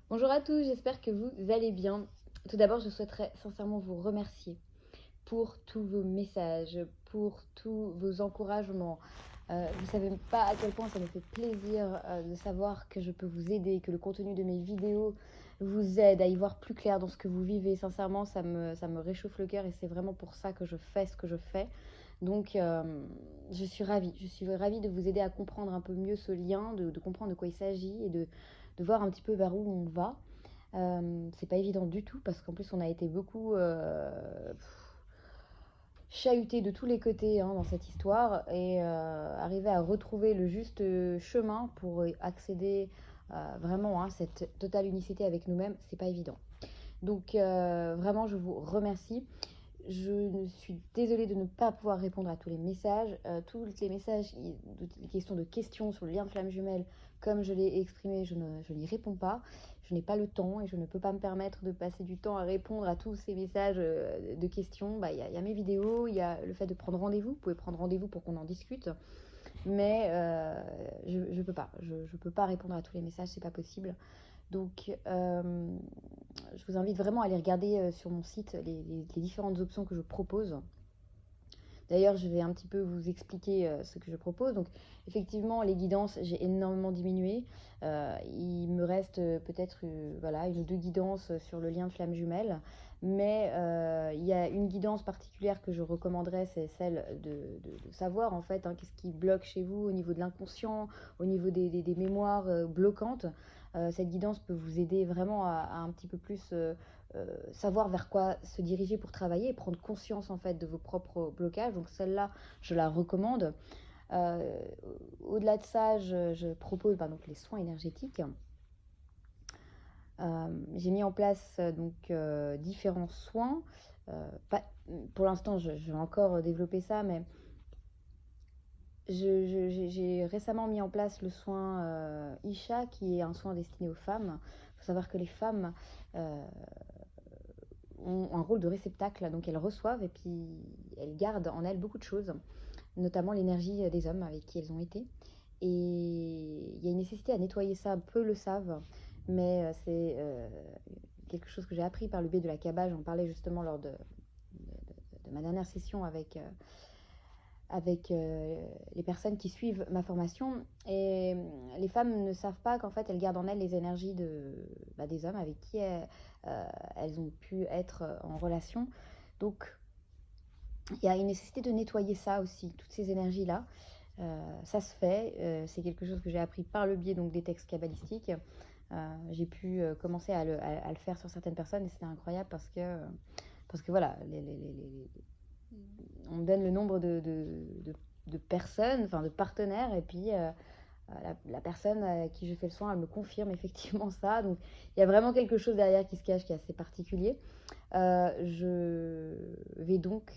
Bonjour à tous, j'espère que vous allez bien. Tout d'abord, je souhaiterais sincèrement vous remercier pour tous vos messages, pour tous vos encouragements. Vous ne savez pas à quel point ça me fait plaisir de savoir que je peux vous aider, que le contenu de mes vidéos vous aide à y voir plus clair dans ce que vous vivez. Sincèrement, ça me réchauffe le cœur et c'est vraiment pour ça que je fais ce que je fais. Donc, je suis ravie de vous aider à comprendre un peu mieux ce lien, de comprendre de quoi il s'agit et de voir un petit peu vers où on va. C'est pas évident du tout parce qu'en plus on a été beaucoup chahuté de tous les côtés dans cette histoire et arriver à retrouver le juste chemin pour accéder vraiment à cette totale unicité avec nous-mêmes, c'est pas évident. Donc vraiment je vous remercie. Je suis désolée de ne pas pouvoir répondre à tous les messages. Tous les messages, les questions sur le lien de flamme jumelle, comme je l'ai exprimé, je n'y réponds pas. Je n'ai pas le temps et je ne peux pas me permettre de passer du temps à répondre à tous ces messages de questions. Y a mes vidéos, il y a le fait de prendre rendez-vous. Vous pouvez prendre rendez-vous pour qu'on en discute. Mais je peux pas. Je peux pas répondre à tous les messages, c'est pas possible. Donc, je vous invite vraiment à aller regarder sur mon site les différentes options que je propose. D'ailleurs, je vais un petit peu vous expliquer ce que je propose. Donc, effectivement, les guidances, j'ai énormément diminué. Il me reste peut-être voilà, une ou deux guidances sur le lien de flamme jumelle. Mais il y a une guidance particulière que je recommanderais, c'est celle de savoir en fait qu'est-ce qui bloque chez vous au niveau de l'inconscient, au niveau des mémoires bloquantes. Cette guidance peut vous aider vraiment à un petit peu plus savoir vers quoi se diriger pour travailler et prendre conscience en fait de vos propres blocages. Donc celle-là, je la recommande. Euh, Au-delà de ça, je propose donc les soins énergétiques. J'ai mis en place différents soins. Pas, pour l'instant, je vais encore développer ça, mais j'ai récemment mis en place le soin Isha, qui est un soin destiné aux femmes. Il faut savoir que les femmes ont un rôle de réceptacle, donc elles reçoivent et puis elles gardent en elles beaucoup de choses, notamment l'énergie des hommes avec qui elles ont été. Et il y a une nécessité à nettoyer ça, peu le savent, mais c'est quelque chose que j'ai appris par le biais de la Kabbale. J'en parlais justement lors de ma dernière session avec les personnes qui suivent ma formation. Et les femmes ne savent pas qu'en fait, elles gardent en elles les énergies des hommes avec qui elles ont pu être en relation. Donc, il y a une nécessité de nettoyer ça aussi, toutes ces énergies-là. Ça se fait, c'est quelque chose que j'ai appris par le biais donc, des textes kabbalistiques. J'ai pu commencer à le faire sur certaines personnes et c'était incroyable parce que voilà, on me donne le nombre de personnes, enfin de partenaires, et puis la personne à qui je fais le soin, elle me confirme effectivement ça. Donc il y a vraiment quelque chose derrière qui se cache qui est assez particulier. Je vais donc,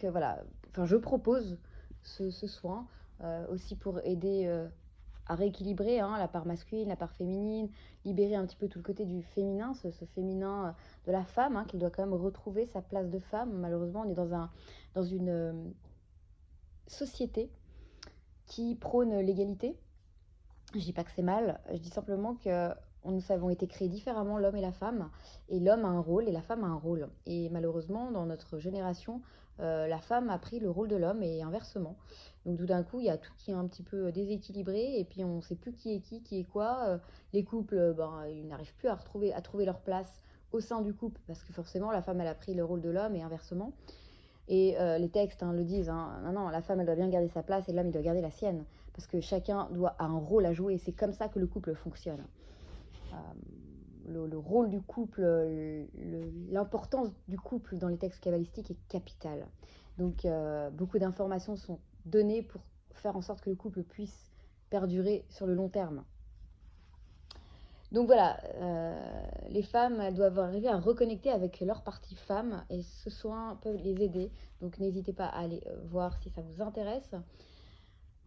voilà, enfin je propose ce soin aussi pour aider à rééquilibrer la part masculine, la part féminine, libérer un petit peu tout le côté du féminin, ce féminin de la femme, qui doit quand même retrouver sa place de femme. Malheureusement, on est dans une société qui prône l'égalité. Je dis pas que c'est mal, je dis simplement que nous avons été créés différemment, l'homme et la femme, et l'homme a un rôle et la femme a un rôle. Et malheureusement, dans notre génération, la femme a pris le rôle de l'homme et inversement. Donc tout d'un coup, il y a tout qui est un petit peu déséquilibré et puis on ne sait plus qui est quoi. Les couples, ils n'arrivent plus à trouver leur place au sein du couple parce que forcément, la femme, elle a pris le rôle de l'homme et inversement. Et les textes le disent, non, non, la femme, elle doit bien garder sa place et l'homme, il doit garder la sienne. Parce que chacun a un rôle à jouer et c'est comme ça que le couple fonctionne. Euh, le rôle du couple, l'importance du couple dans les textes kabbalistiques est capitale. Donc beaucoup d'informations sont données pour faire en sorte que le couple puisse perdurer sur le long terme. Donc voilà, les femmes elles doivent arriver à reconnecter avec leur partie femme et ce soin peut les aider. Donc n'hésitez pas à aller voir si ça vous intéresse.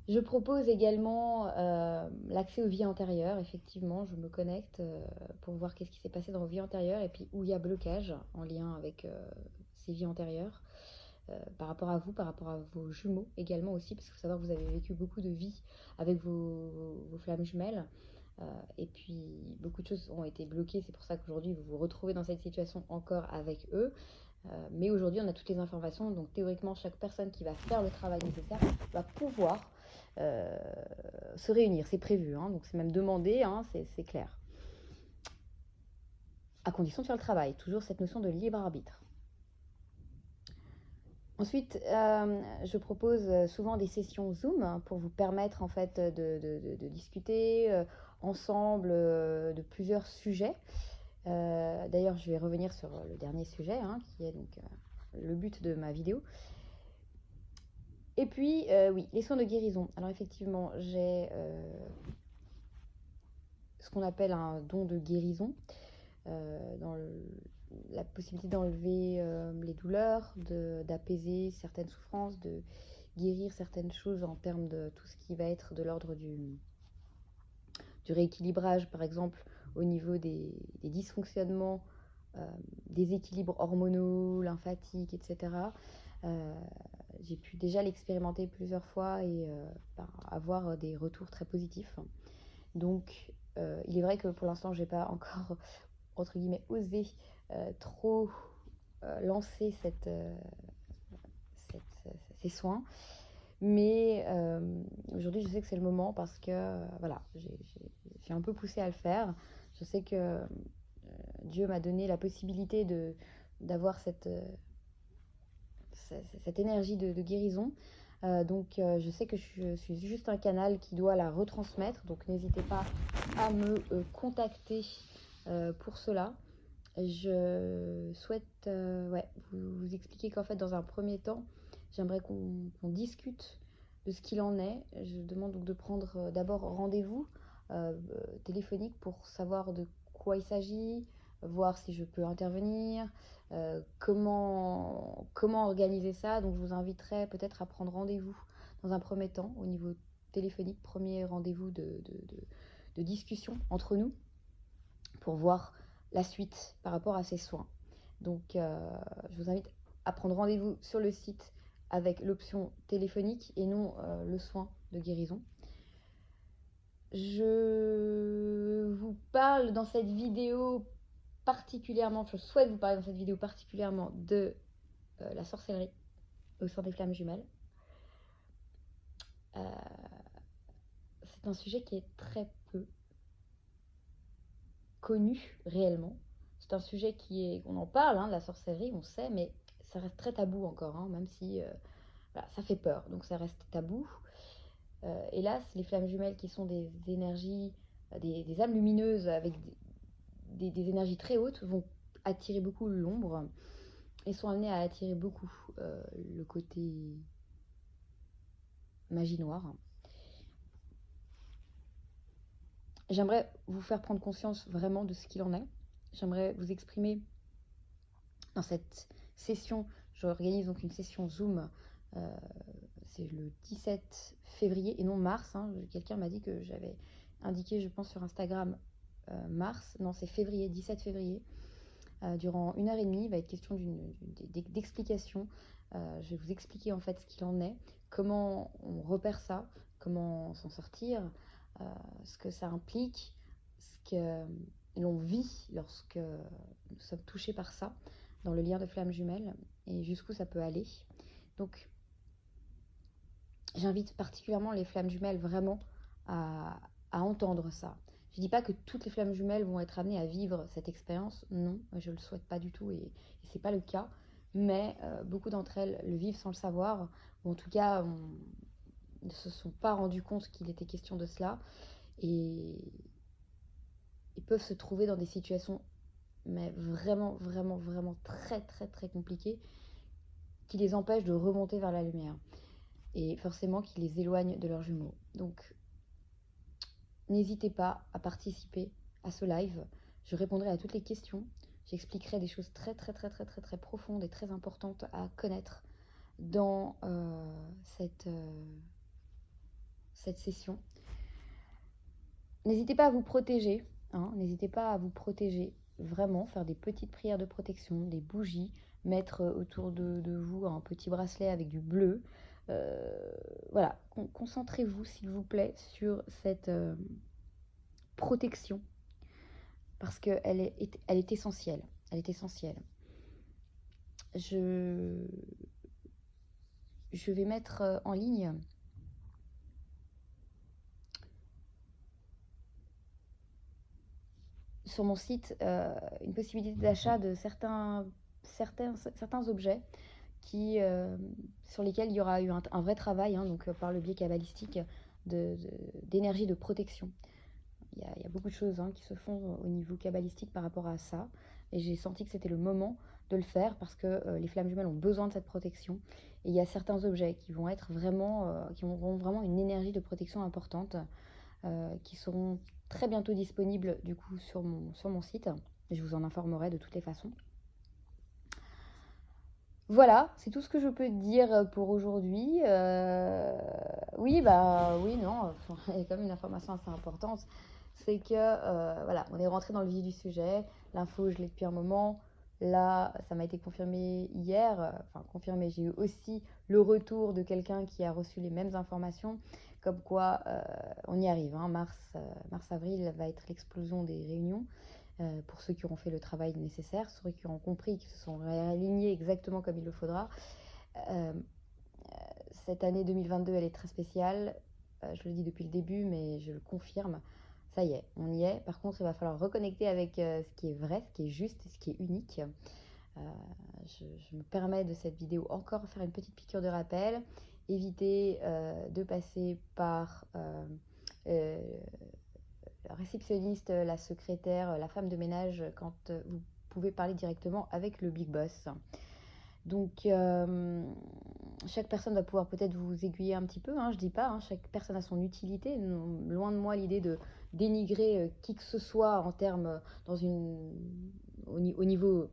Je propose également l'accès aux vies antérieures. Effectivement, je me connecte pour voir qu'est-ce qui s'est passé dans vos vies antérieures et puis où il y a blocage en lien avec ces vies antérieures. par rapport à vous, par rapport à vos jumeaux également aussi, parce qu'il faut savoir que vous avez vécu beaucoup de vie avec vos flammes jumelles. Et puis beaucoup de choses ont été bloquées, c'est pour ça qu'aujourd'hui vous vous retrouvez dans cette situation encore avec eux. Mais aujourd'hui on a toutes les informations, donc théoriquement chaque personne qui va faire le travail nécessaire va pouvoir se réunir, c'est prévu, hein, donc c'est même demandé, hein, c'est clair. À condition de faire le travail, toujours cette notion de libre arbitre. Ensuite, je propose souvent des sessions Zoom pour vous permettre en fait de discuter ensemble de plusieurs sujets. D'ailleurs, je vais revenir sur le dernier sujet, hein, qui est donc le but de ma vidéo. Et puis, oui, les soins de guérison. Alors effectivement, j'ai ce qu'on appelle un don de guérison, dans la possibilité d'enlever les douleurs, d'apaiser certaines souffrances, de guérir certaines choses en termes de tout ce qui va être de l'ordre du rééquilibrage, par exemple, au niveau des dysfonctionnements, des équilibres hormonaux, lymphatiques, etc. J'ai pu déjà l'expérimenter plusieurs fois et avoir des retours très positifs. Donc, il est vrai que pour l'instant, je n'ai pas encore, entre guillemets, osé trop lancer ces soins. Mais aujourd'hui, je sais que c'est le moment parce que voilà, j'ai un peu poussé à le faire. Je sais que Dieu m'a donné la possibilité d'avoir cette énergie de guérison. Donc je sais que je suis juste un canal qui doit la retransmettre. Donc n'hésitez pas à me contacter pour cela. Je souhaite vous expliquer qu'en fait dans un premier temps, j'aimerais qu'on discute de ce qu'il en est. Je demande donc de prendre d'abord rendez-vous téléphonique pour savoir de quoi il s'agit, voir si je peux intervenir, comment organiser ça. Donc je vous inviterai peut-être à prendre rendez-vous dans un premier temps au niveau téléphonique, premier rendez-vous de discussion entre nous pour voir la suite par rapport à ces soins. Donc je vous invite à prendre rendez-vous sur le site avec l'option téléphonique et non le soin de guérison. Je vous parle dans cette vidéo particulièrement, je souhaite vous parler dans cette vidéo particulièrement de la sorcellerie au sein des flammes jumelles. C'est un sujet qui est très peu connu réellement. C'est un sujet on en parle, hein, de la sorcellerie, on sait, mais ça reste très tabou encore, hein, même si voilà, ça fait peur, donc ça reste tabou. Hélas, les flammes jumelles qui sont des énergies, des âmes lumineuses avec des énergies très hautes vont attirer beaucoup l'ombre et sont amenées à attirer beaucoup le côté magie noire. J'aimerais vous faire prendre conscience vraiment de ce qu'il en est. J'aimerais vous exprimer dans cette session. J'organise donc une session Zoom. C'est le 17 février et non mars. Hein. Quelqu'un m'a dit que j'avais indiqué, je pense, sur Instagram mars. Non, c'est février, 17 février. Durant 1h30, il va être question d'explication. Je vais vous expliquer en fait ce qu'il en est, comment on repère ça, comment s'en sortir, ce que ça implique, ce que l'on vit lorsque nous sommes touchés par ça, dans le lien de flammes jumelles, et jusqu'où ça peut aller. Donc, j'invite particulièrement les flammes jumelles vraiment à entendre ça. Je ne dis pas que toutes les flammes jumelles vont être amenées à vivre cette expérience, non, je ne le souhaite pas du tout et ce n'est pas le cas, mais beaucoup d'entre elles le vivent sans le savoir, ou en tout cas ne se sont pas rendues compte qu'il était question de cela, et ils peuvent se trouver dans des situations mais vraiment, vraiment, vraiment très, très, très compliquées qui les empêchent de remonter vers la lumière et forcément qui les éloignent de leurs jumeaux. Donc, n'hésitez pas à participer à ce live. Je répondrai à toutes les questions. J'expliquerai des choses très, très, très, très, très, très profondes et très importantes à connaître dans cette session. N'hésitez pas à vous protéger. Hein, n'hésitez pas à vous protéger. Vraiment, faire des petites prières de protection, des bougies, mettre autour de vous un petit bracelet avec du bleu. Voilà, concentrez-vous s'il vous plaît sur cette protection parce qu'elle est essentielle. Elle est essentielle. Je vais mettre en ligne sur mon site une possibilité d'achat de certains objets sur lesquels il y aura eu un vrai travail, hein, donc par le biais cabalistique d'énergie de protection. Il y a beaucoup de choses, hein, qui se font au niveau cabalistique par rapport à ça. Et j'ai senti que c'était le moment de le faire parce que les flammes jumelles ont besoin de cette protection. Et il y a certains objets qui vont être qui auront vraiment une énergie de protection importante, qui seront très bientôt disponibles du coup sur mon site. Et je vous en informerai de toutes les façons. Voilà, c'est tout ce que je peux te dire pour aujourd'hui. Oui, non, il y a quand même une information assez importante. C'est que, voilà, on est rentré dans le vif du sujet. L'info, je l'ai depuis un moment. Là, ça m'a été confirmé hier. Enfin, confirmé, j'ai eu aussi le retour de quelqu'un qui a reçu les mêmes informations. Comme quoi, on y arrive, hein. Mars-avril va être l'explosion des réunions. Pour ceux qui auront fait le travail nécessaire, ceux qui auront compris, qui se sont réalignés exactement comme il le faudra. Cette année 2022, elle est très spéciale. Je le dis depuis le début, mais je le confirme. Ça y est, on y est. Par contre, il va falloir reconnecter avec ce qui est vrai, ce qui est juste, ce qui est unique. Je me permets de cette vidéo encore faire une petite piqûre de rappel. Éviter de passer par la réceptionniste, la secrétaire, la femme de ménage quand vous pouvez parler directement avec le big boss. Donc chaque personne va pouvoir peut-être vous aiguiller un petit peu, hein, je dis pas, hein, chaque personne a son utilité. Loin de moi l'idée de dénigrer qui que ce soit en termes au niveau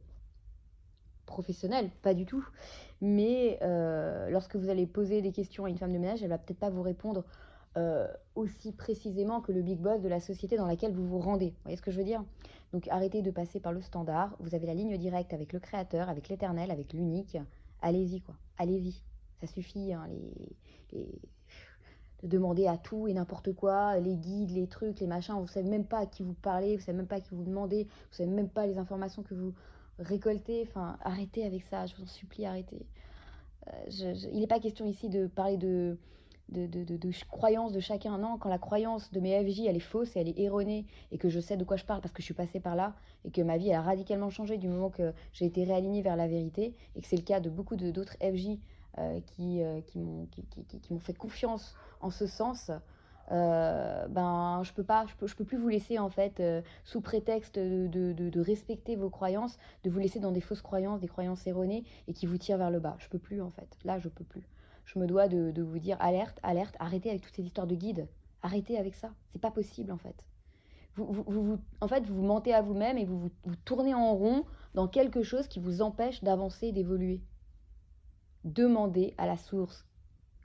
professionnel, pas du tout. Mais lorsque vous allez poser des questions à une femme de ménage, elle va peut-être pas vous répondre aussi précisément que le big boss de la société dans laquelle vous vous rendez. Vous voyez ce que je veux dire? Donc arrêtez de passer par le standard. Vous avez la ligne directe avec le créateur, avec l'éternel, avec l'unique. Allez-y, quoi. Allez-y. Ça suffit, hein, de demander à tout et n'importe quoi, les guides, les trucs, les machins. Vous savez même pas à qui vous parlez, vous savez même pas à qui vous demandez, vous savez même pas les informations que vous récoltez. Enfin, arrêtez avec ça, je vous en supplie, arrêtez. Il n'est pas question ici de parler de croyance de chacun. Non, quand la croyance de mes FJ, elle est fausse et elle est erronée, et que je sais de quoi je parle parce que je suis passée par là, et que ma vie elle a radicalement changé du moment que j'ai été réalignée vers la vérité, et que c'est le cas de beaucoup d'autres FJ qui m'ont fait confiance en ce sens. Je peux plus vous laisser en fait sous prétexte de respecter vos croyances, de vous laisser dans des fausses croyances, des croyances erronées et qui vous tirent vers le bas. Je peux plus en fait. Là, je peux plus. Je me dois de vous dire alerte, alerte, arrêtez avec toutes ces histoires de guides. Arrêtez avec ça. C'est pas possible en fait. En fait, vous mentez à vous-même et vous tournez en rond dans quelque chose qui vous empêche d'avancer, d'évoluer. Demandez à la source.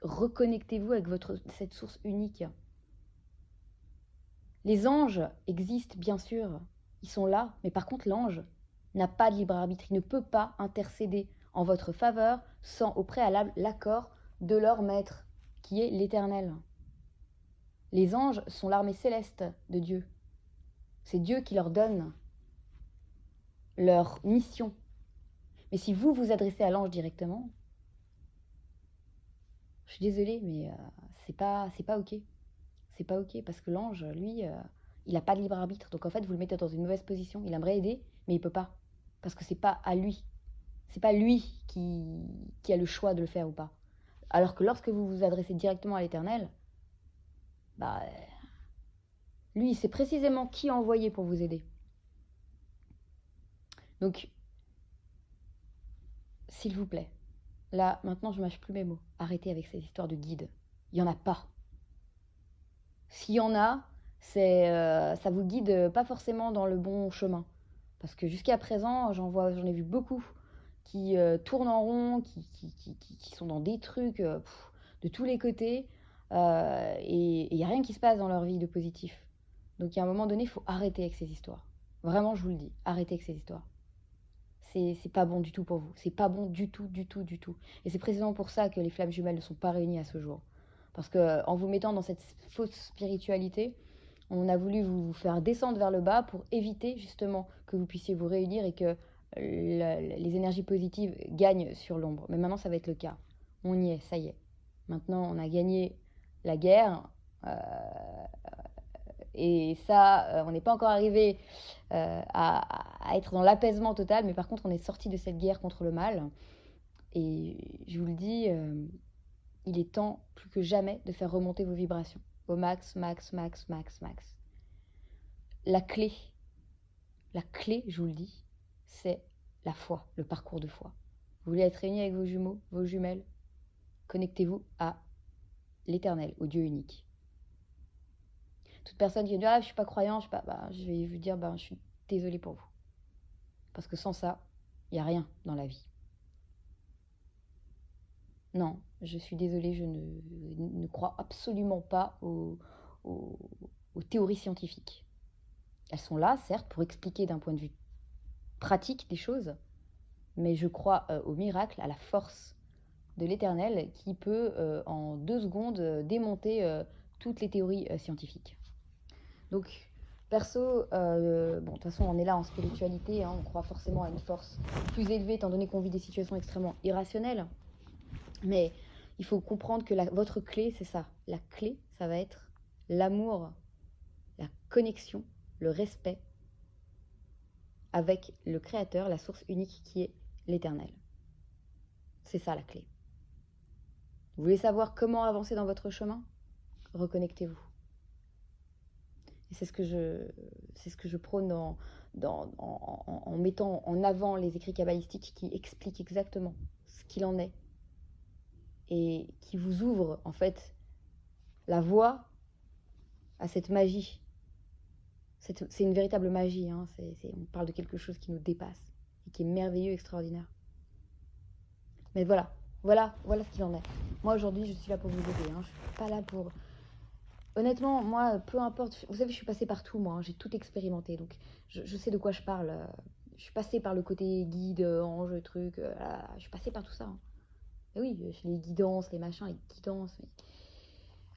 Reconnectez-vous avec cette source unique. Les anges existent, bien sûr. Ils sont là, mais par contre, l'ange n'a pas de libre arbitre. Il ne peut pas intercéder en votre faveur sans au préalable l'accord de leur maître, qui est l'Éternel. Les anges sont l'armée céleste de Dieu. C'est Dieu qui leur donne leur mission. Mais si vous vous adressez à l'ange directement, je suis désolée, mais c'est pas ok. C'est pas ok parce que l'ange, lui, il n'a pas de libre arbitre. Donc en fait, vous le mettez dans une mauvaise position. Il aimerait aider, mais il peut pas. Parce que c'est pas à lui. C'est pas lui qui a le choix de le faire ou pas. Alors que lorsque vous vous adressez directement à l'Éternel, bah, lui, il sait précisément qui envoyer pour vous aider. Donc, s'il vous plaît, là, maintenant, je mâche plus mes mots. Arrêtez avec ces histoires de guides. Il y en a pas. S'il y en a, ça vous guide pas forcément dans le bon chemin. Parce que jusqu'à présent, j'en ai vu beaucoup qui tournent en rond, qui sont dans des trucs de tous les côtés, et il n'y a rien qui se passe dans leur vie de positif. Donc à un moment donné, il faut arrêter avec ces histoires. Vraiment, je vous le dis, arrêtez avec ces histoires. c'est pas bon du tout pour vous. C'est pas bon du tout, du tout, du tout. Et c'est précisément pour ça que les flammes jumelles ne sont pas réunies à ce jour. Parce que en vous mettant dans cette fausse spiritualité, on a voulu vous faire descendre vers le bas pour éviter justement que vous puissiez vous réunir et que les énergies positives gagnent sur l'ombre. Mais maintenant, ça va être le cas. On y est, ça y est. Maintenant, on a gagné la guerre. Et ça, on n'est pas encore arrivé à être dans l'apaisement total, mais par contre, on est sorti de cette guerre contre le mal. Et je vous le dis, il est temps plus que jamais de faire remonter vos vibrations au max, max, max, max, max. La clé, je vous le dis, c'est la foi, le parcours de foi. Vous voulez être réunis avec vos jumeaux, vos jumelles, connectez-vous à l'éternel, au Dieu unique. Toute personne qui va dire ah, je suis pas croyant, je vais vous dire je suis désolée pour vous. Parce que sans ça, il n'y a rien dans la vie. Non, je suis désolée, je ne crois absolument pas aux théories scientifiques. Elles sont là, certes, pour expliquer d'un point de vue pratique des choses, mais je crois au miracle, à la force de l'éternel qui peut en 2 secondes démonter toutes les théories scientifiques. Donc, perso, de toute façon, on est là en spiritualité, on croit forcément à une force plus élevée, étant donné qu'on vit des situations extrêmement irrationnelles. Mais il faut comprendre que votre clé, c'est ça. La clé, ça va être l'amour, la connexion, le respect avec le Créateur, la source unique qui est l'Éternel. C'est ça la clé. Vous voulez savoir comment avancer dans votre chemin? Reconnectez-vous. Et c'est ce que je prône en mettant en avant les écrits kabbalistiques qui expliquent exactement ce qu'il en est et qui vous ouvrent en fait la voie à cette magie. C'est une véritable magie, on parle de quelque chose qui nous dépasse et qui est merveilleux, extraordinaire. Mais voilà ce qu'il en est. Moi aujourd'hui je suis là pour vous aider, je suis pas là pour... Honnêtement, moi, peu importe, vous savez, je suis passée par tout, moi, j'ai tout expérimenté, donc je sais de quoi je parle. Je suis passée par le côté guide, ange, truc, je suis passée par tout ça. Et oui, les guidances, les machins, les guidances, mais...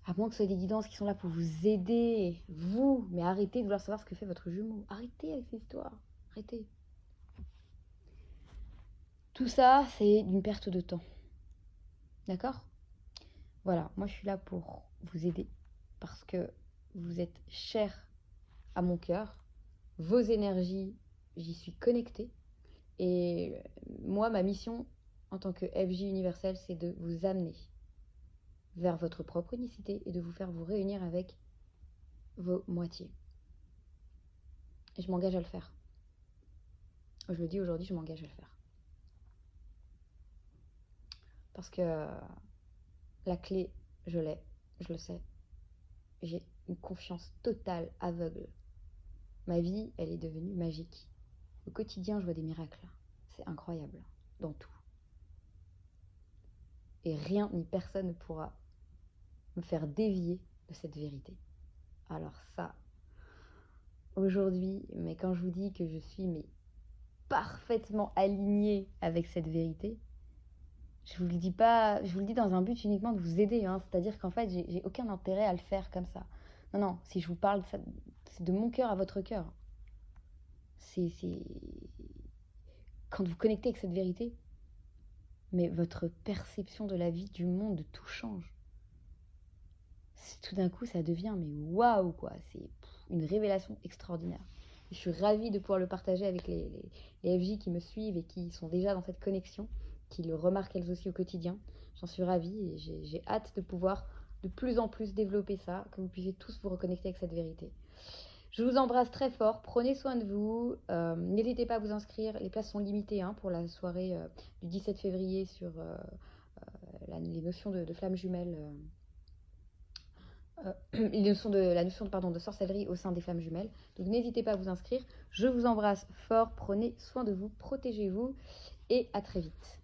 à moins que ce soit des guidances qui sont là pour vous aider, vous, mais arrêtez de vouloir savoir ce que fait votre jumeau. Arrêtez avec ces histoires, arrêtez. Tout ça, c'est d'une perte de temps. D'accord? Voilà, moi je suis là pour vous aider. Parce que vous êtes cher à mon cœur, vos énergies, j'y suis connectée. Et moi, ma mission en tant que FJ universelle, c'est de vous amener vers votre propre unicité et de vous faire vous réunir avec vos moitiés. Et je m'engage à le faire. Je le dis aujourd'hui, je m'engage à le faire. Parce que la clé, je l'ai, je le sais. J'ai une confiance totale, aveugle. Ma vie, elle est devenue magique. Au quotidien, je vois des miracles. C'est incroyable, dans tout. Et rien ni personne ne pourra me faire dévier de cette vérité. Alors ça, aujourd'hui, mais quand je vous dis que je suis parfaitement alignée avec cette vérité, je vous le dis pas, je vous le dis dans un but uniquement de vous aider, c'est-à-dire qu'en fait, j'ai aucun intérêt à le faire comme ça. Non, si je vous parle, c'est de mon cœur à votre cœur. C'est quand vous connectez avec cette vérité, mais votre perception de la vie, du monde, de tout change. Tout d'un coup, ça devient, mais waouh, quoi. C'est une révélation extraordinaire. Je suis ravie de pouvoir le partager avec les FJ qui me suivent et qui sont déjà dans cette connexion, qui le remarquent elles aussi au quotidien. J'en suis ravie et j'ai hâte de pouvoir de plus en plus développer ça, que vous puissiez tous vous reconnecter avec cette vérité. Je vous embrasse très fort, prenez soin de vous, n'hésitez pas à vous inscrire, les places sont limitées pour la soirée du 17 février sur les notions de flammes jumelles, la notion de sorcellerie au sein des flammes jumelles. Donc n'hésitez pas à vous inscrire, je vous embrasse fort, prenez soin de vous, protégez-vous et à très vite.